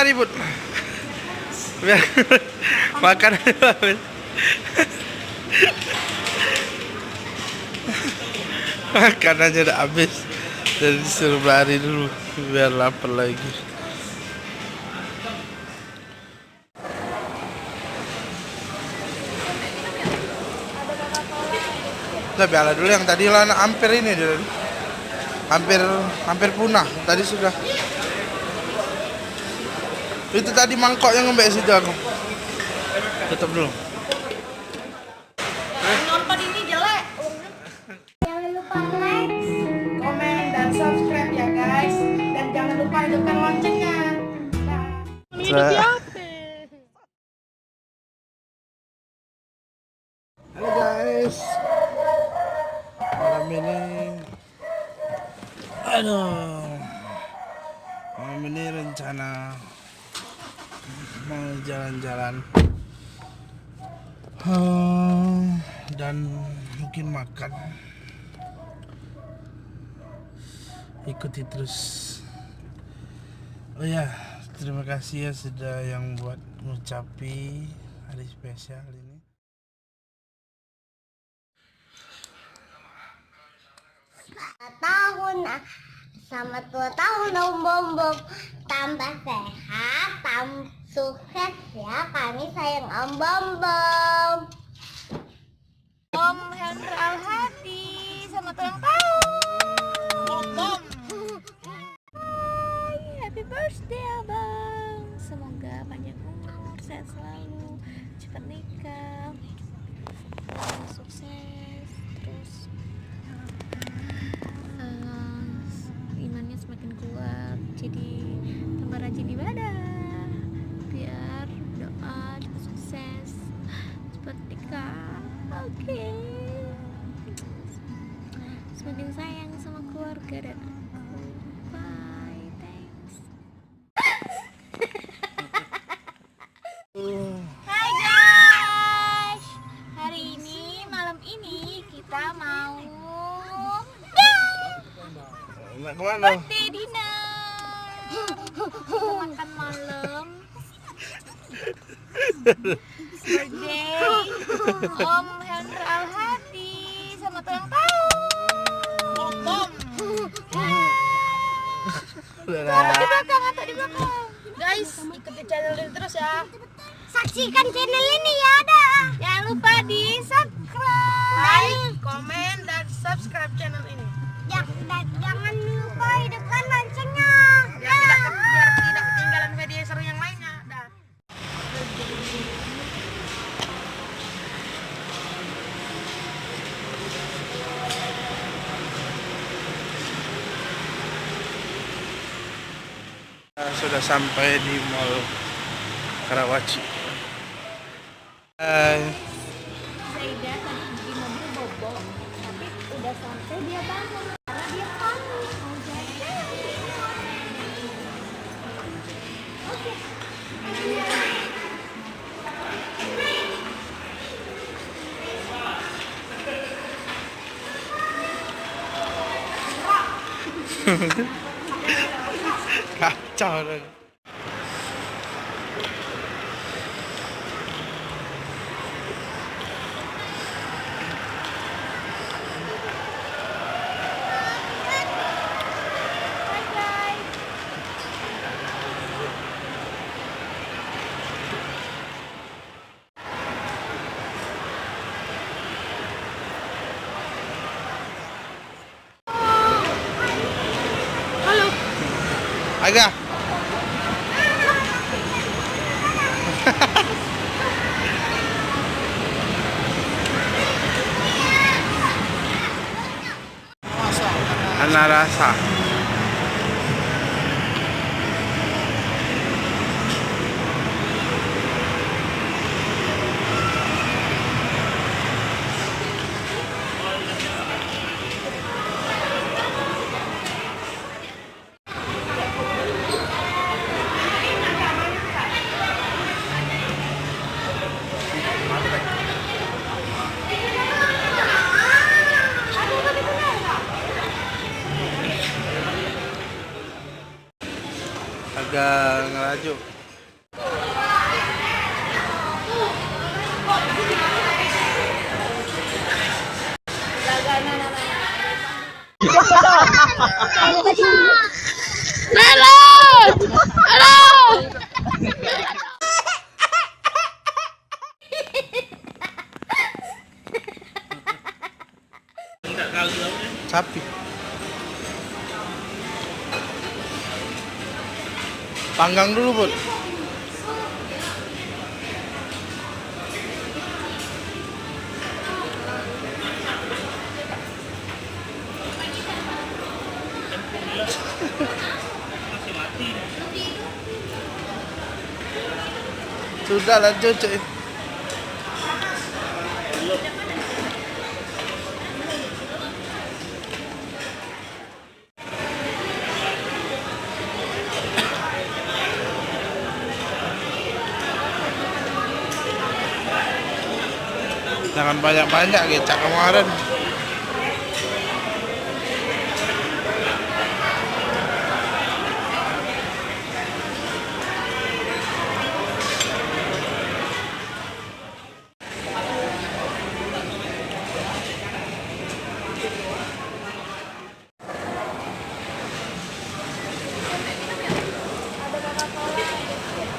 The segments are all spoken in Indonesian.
ribut. Biar makan habis. Makan aja udah habis. Jadi disuruh lari dulu biar lapar lagi. Udah piala dulu yang tadi lah hampir ini dulu. Hampir punah. Tadi sudah. Itu tadi mangkok yang ngembek situ aku. Tutup dulu. Nonton ini jelek. Jangan lupa like, komen, dan subscribe ya guys. Dan jangan lupa hidupkan loncengnya. Halo guys. Malam ini malam ini rencana mau jalan-jalan dan mungkin makan. Ikuti terus. Oh ya, terima kasih ya sudah yang buat ngucapi hari spesial ini. Tahun sama 2 tahun Om Bom Bom, tambah sehat, tambah sukses ya, kami sayang Om Bom Bom. Om Hendra Al-Hadi, selamat ulang tahun. Om Bom. Happy birthday abang, semoga panjang umur, sehat selalu, cepat nikah, sukses terus, imannya semakin kuat, jadi tambah rajin ibadah, biar doa cepat sukses, cepat nikah. Oke. Semakin sayang sama keluarga dan aku. Bye, thanks. Hai guys, hari ini malam ini kita mau Kemana? birthday dinner. Kita makan malam. Birthday Om Hendra Al-Hadi, selamat ulang tahun. Om Bom. Atau di belakang, atau di belakang. Guys, ikuti channel ini terus ya. Saksikan channel ini ya, dah. Jangan lupa di subscribe. Like, komen, dan subscribe channel ini. Jangan lupa hidupkan loncengnya. Biar tidak ketinggalan video seru yang lainnya. Dah. Sudah sampai di Mall Karawaci. Hai. Zaida tadi di mobil bobo, tapi udah sampai dia bangun karena dia panik mau jalan. Oke. Kacau dong. Agak. Anak rasa. tajuk. Sapi. Panggang dulu, Bud. Sudah lanjut, cuy. Jangan banyak-banyak kecap kemarin.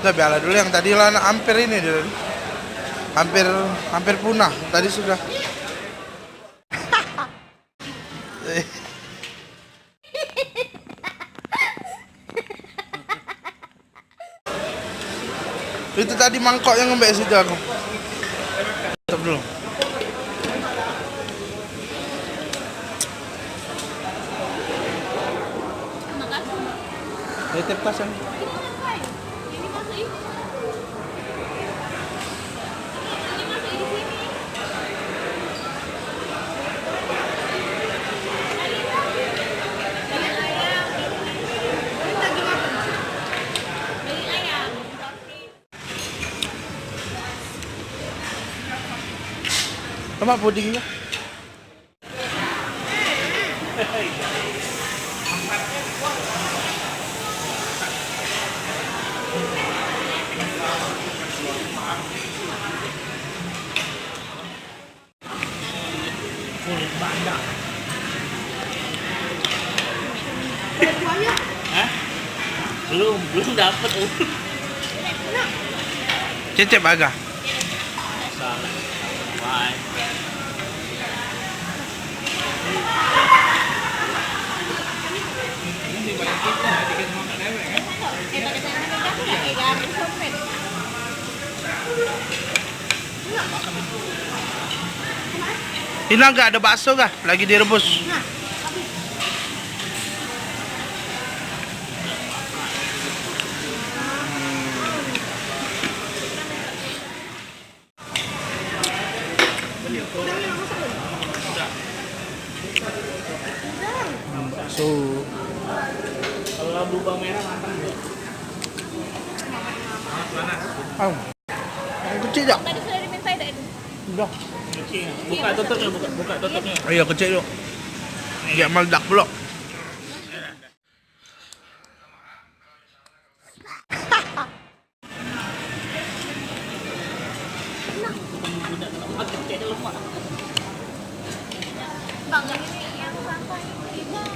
Udah biarlah dulu yang tadi lah hampir ini dulu. Hampir punah tadi sudah. Itu tadi mangkok yang ngembek situ aku. Tutup dulu. Titip pasang. Lemak pudingnya. Kulit banyak. Hah? Belum dapat. Cecep agak. Salah. Bye. Ini enggak ada bakso kah? Lagi direbus. Bakso. Kalau lubang merah matang enggak? Oh. Yang kecil ya? Tadi sudah diminta itu. Udah. Kecil. Buka tutupnya, buka tutupnya. Oh iya kecil yuk. Ya meledak belum? Bang, yang ini yang santai ini Bang.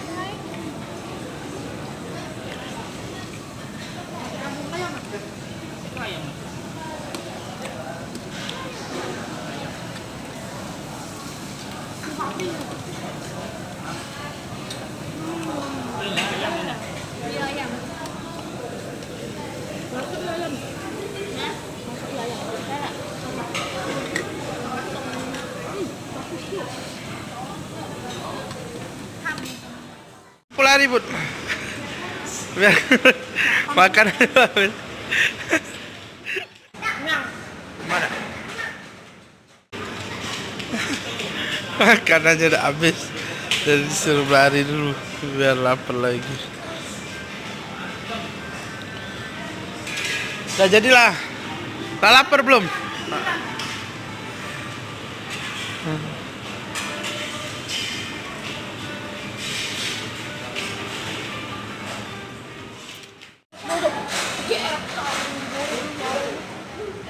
Iya, ayam. Masuk ayam. Hah? Masuk ayam. Saya. Lari Bud. Biar makan habis. Mana? Makan aja udah habis. Jadi disuruh lari dulu biar lapar lagi. Udah jadilah. Tak lapar belum?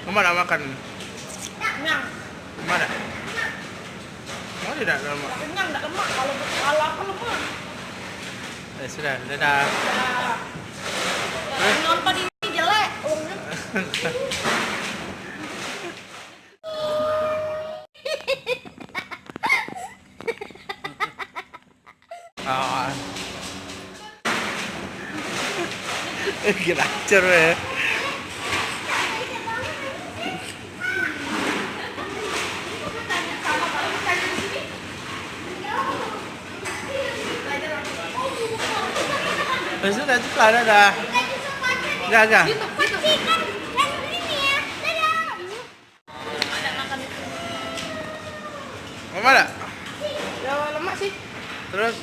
Mama nak makan. Kenyang. Mana? Mau tidak lemak? Kenyang, enggak lemak. Kalau apa lemak? Sudah, dadah. Nonton ini jelek. Oh. Gelacur ya. Sudah cepat dah. Jaga. Pasti kan ini ya. Dadah. Mama ada? Ya lemak sih. Terus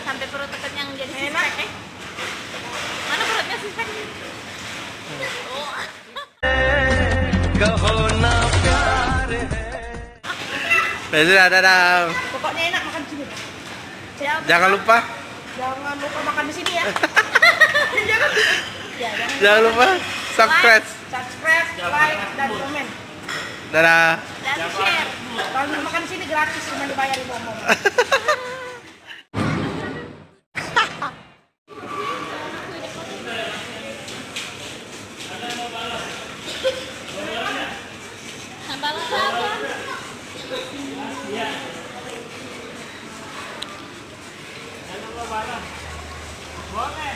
Sampai perut kenyang jadi six Enak. pack. Mana perutnya six pack? Oh. sudah, dadah. Pokoknya enak makan di sini. Jangan lupa. Jangan lupa makan di sini ya. Jangan lupa subscribe. Subscribe, like, dan komen. Dadah. Dan share. Kalau makan di sini gratis, cuma dibayar di ngomong. Sambal apa? Boleh.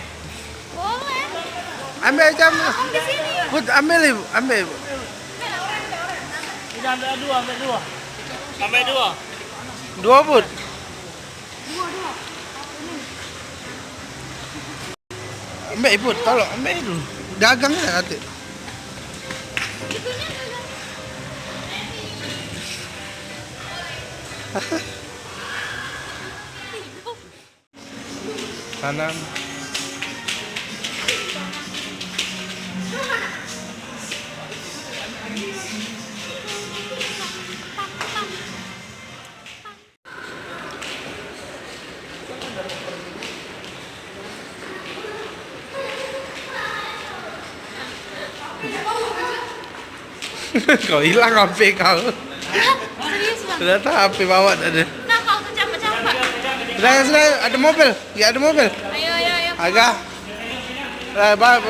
Ambil jam. Di sini. Put, ambil ibu, ambil ibu. Udah ambil dua, ambil dua. Sampai dua. Dua put. Ambil ibu, tolong ambil dulu. Dagang ya nanti. Kanan. Kau hilang HP kau. Serius bang? Ternyata HP bawa tadi. Nah kau tuh capek-capek. Sudah, ada mobil. Ya ada mobil. Ayo, ayo, ayo. Agak. Bye.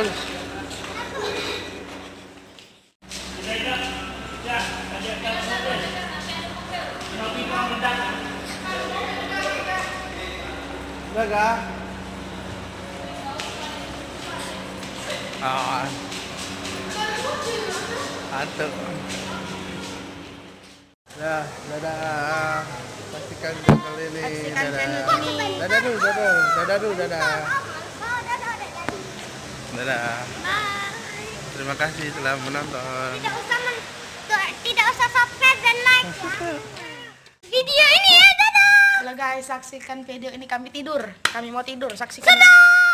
Agak. Ah. Atau. Dadah. Pastikan channel ini. Dadah dulu. Dadah. Dadah. Bye. Terima kasih telah menonton. Tidak usah subscribe dan like ya. Video ini ya, dadah. Halo guys, saksikan video ini kami tidur. Kami mau tidur, saksikan. Dadah.